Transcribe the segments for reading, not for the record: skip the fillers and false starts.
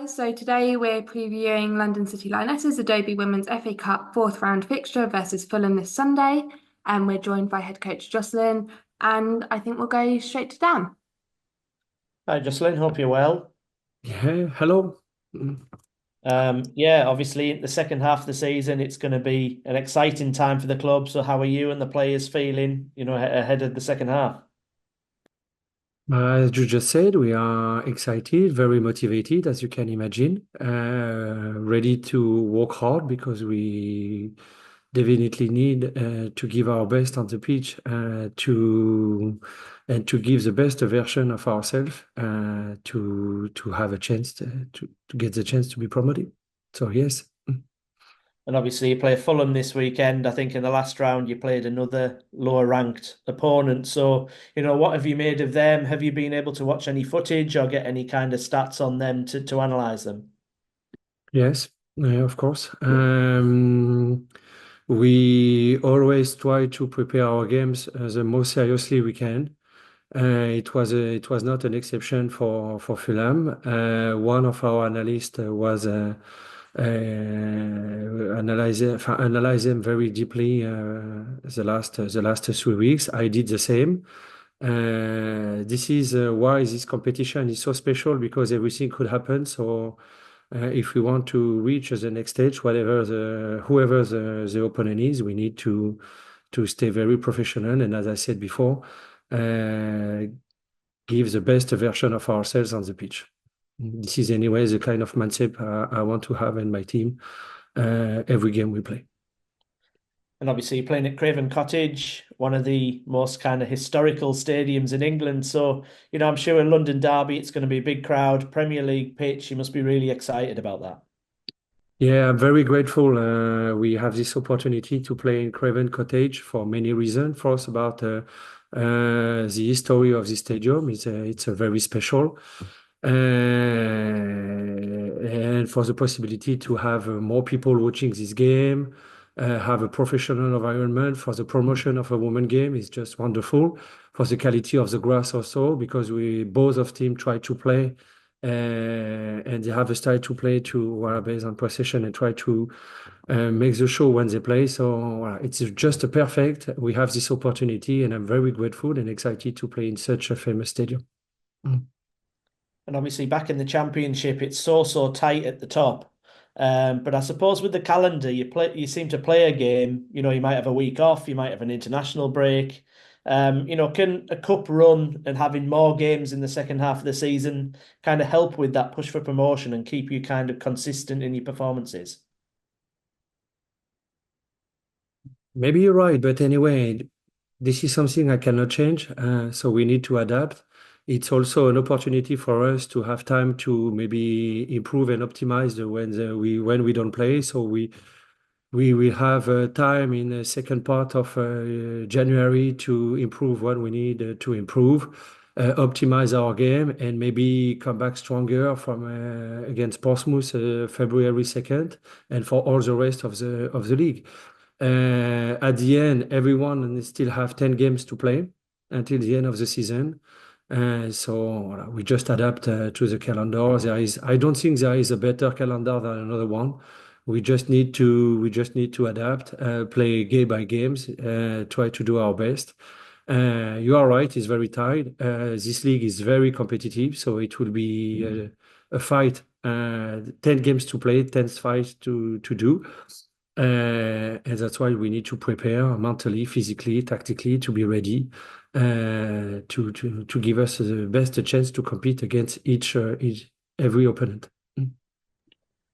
guys. So today we're previewing London City Lionesses Adobe Women's FA Cup fourth round fixture versus Fulham this Sunday. And we're joined by head coach Jocelyn. And I think we'll go straight to Dan. Hi, Jocelyn. Hope you're well. Yeah, hello. Mm. Yeah, obviously, the second half of the season, it's going to be an exciting time for the club. So, how are you and the players feeling, ahead of the second half? As you just said, we are excited, very motivated, as you can imagine, ready to work hard because we definitely need to give our best on the pitch to give the best version of ourselves to have a chance to get the chance to be promoted. So yes. And obviously, you play Fulham this weekend. I think in the last round, you played another lower ranked opponent. So, what have you made of them? Have you been able to watch any footage or get any kind of stats on them to analyze them? Yes, of course. We always try to prepare our games the most seriously we can. It was not an exception for Fulham. One of our analysts was analyze them very deeply the last 3 weeks. I did the same. This is why this competition is so special because everything could happen. So if we want to reach the next stage, whoever the opponent is, we need to stay very professional. And as I said before, uh, give the best version of ourselves on the pitch. This is anyway the kind of mindset I want to have in my team every game we play. And obviously, you're playing at Craven Cottage, one of the most kind of historical stadiums in England. So, I'm sure in London Derby, it's going to be a big crowd. Premier League pitch, you must be really excited about that. Yeah, I'm very grateful. We have this opportunity to play in Craven Cottage for many reasons. First, about the history of the stadium. It's a very special. And for the possibility to have more people watching this game, have a professional environment for the promotion of a women game is just wonderful. For the quality of the grass also, because we both of team try to play and they have a style to play to based on possession and try to make the show when they play. So it's just a perfect. We have this opportunity, and I'm very grateful and excited to play in such a famous stadium. Mm. And obviously, back in the Championship, it's so tight at the top. But I suppose with the calendar, you seem to play a game. You might have a week off, you might have an international break. Can a cup run and having more games in the second half of the season kind of help with that push for promotion and keep you kind of consistent in your performances? Maybe you're right, but anyway, this is something I cannot change. So we need to adapt. It's also an opportunity for us to have time to maybe improve and optimize when we don't play. So we will have time in the second part of January to improve what we need to improve, optimize our game, and maybe come back stronger from against Portsmouth February 2nd, and for all the rest of the league. At the end, everyone still have 10 games to play until the end of the season. So we just adapt to the calendar. I don't think there is a better calendar than another one. We just need to adapt, play game by games, try to do our best. You are right; it's very tight. This league is very competitive, so it will be a fight. 10 games to play, 10 fights to do. And that's why we need to prepare mentally, physically, tactically to be ready to give us the best chance to compete against every opponent. Mm.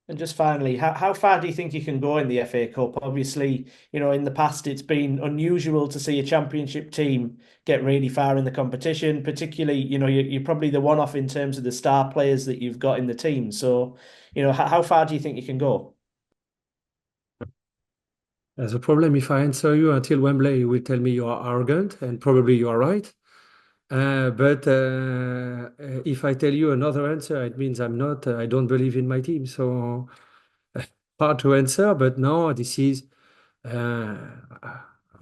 And just finally, how far do you think you can go in the FA Cup? Obviously, in the past it's been unusual to see a championship team get really far in the competition, particularly, you're probably the one-off in terms of the star players that you've got in the team. So, how far do you think you can go? The problem, if I answer you until Wembley, you will tell me you are arrogant, and probably you are right. But if I tell you another answer, it means I'm not. I don't believe in my team. So hard to answer. But no, this is. Uh,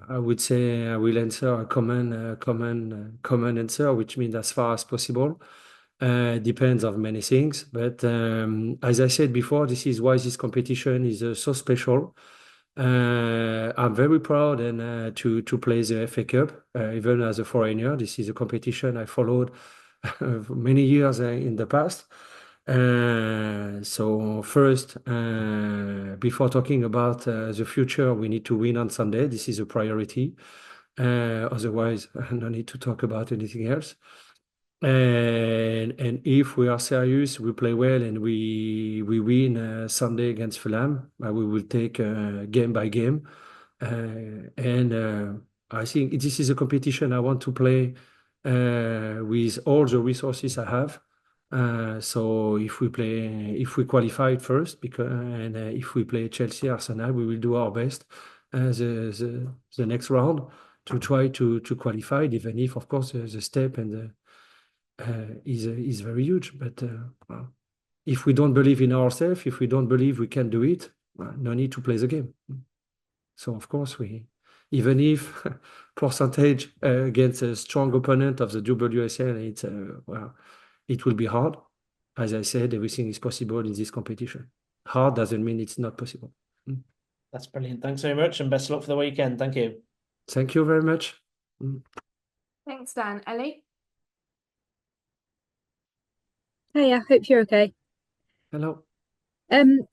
I would say I will answer a common answer, which means as far as possible. Depends on many things. But as I said before, this is why this competition is so special. I'm very proud and to play the FA Cup, even as a foreigner. This is a competition I followed for many years in the past. So first, before talking about the future, we need to win on Sunday. This is a priority. Otherwise, no need to talk about anything else. And if we are serious, we play well, and we win Sunday against Fulham, we will take game by game. And I think this is a competition I want to play with all the resources I have. So if we qualify first, and if we play Chelsea, Arsenal, we will do our best the next round to try to qualify, even if, of course, the step and the is very huge. But well, if we don't believe in ourselves, if we don't believe we can do it, well, no need to play the game. So of course even if percentage against a strong opponent of the WSL, it will be hard. As I said, everything is possible in this competition. Hard doesn't mean it's not possible. That's brilliant. Thanks very much, and best of luck for the weekend. Thank you. Thank you very much. Thanks, Dan. Ellie? Hey, I hope you're okay. Hello.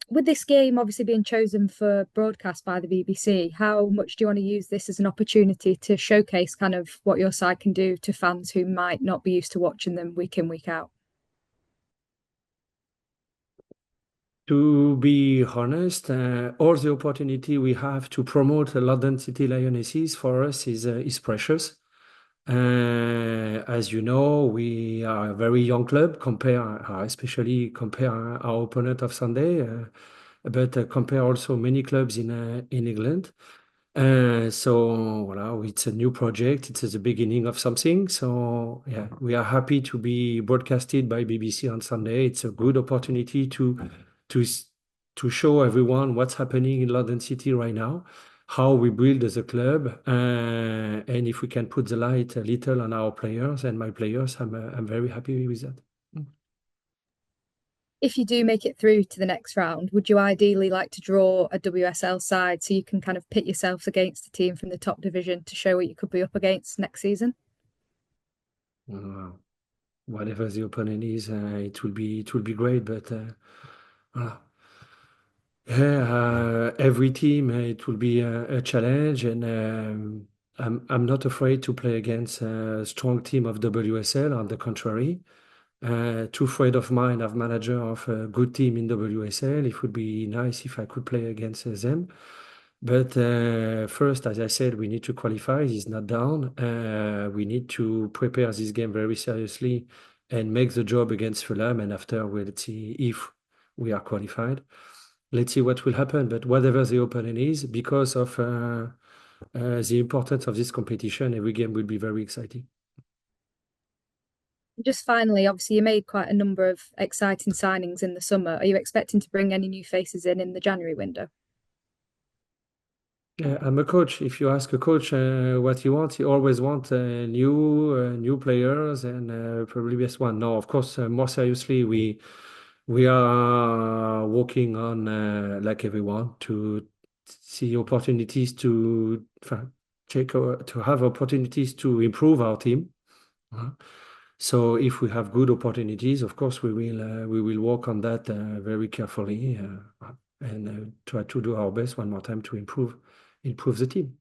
With this game obviously being chosen for broadcast by the BBC, how much do you want to use this as an opportunity to showcase kind of what your side can do to fans who might not be used to watching them week in, week out? To be honest, all the opportunity we have to promote the London City Lionesses for us is precious. As you know, we are a very young club, especially compare our opponent of Sunday, but compare also many clubs in England. So well, it's a new project. It's the beginning of something. So yeah, we are happy to be broadcasted by BBC on Sunday. It's a good opportunity to to show everyone what's happening in London City right now, how we build as a club, and if we can put the light a little on our players and my players, I'm very happy with that. If you do make it through to the next round, would you ideally like to draw a WSL side so you can kind of pit yourself against a team from the top division to show what you could be up against next season? Whatever the opponent is, it will be great. But yeah, every team it will be a challenge, and I'm not afraid to play against a strong team of WSL. On the contrary, two friends of mine are manager of a good team in WSL. It would be nice if I could play against them. But first, as I said, we need to qualify. It's not down. We need to prepare this game very seriously and make the job against Fulham. And after, we'll see if we are qualified. Let's see what will happen. But whatever the opponent is, because of the importance of this competition, every game will be very exciting. Just finally, obviously, you made quite a number of exciting signings in the summer. Are you expecting to bring any new faces in the January window? I'm a coach. If you ask a coach what he wants, he always wants new players and probably best one. No, of course, more seriously, we are working on like everyone to see opportunities to have opportunities to improve our team. So if we have good opportunities, of course, we will work on that very carefully and try to do our best one more time to improve the team.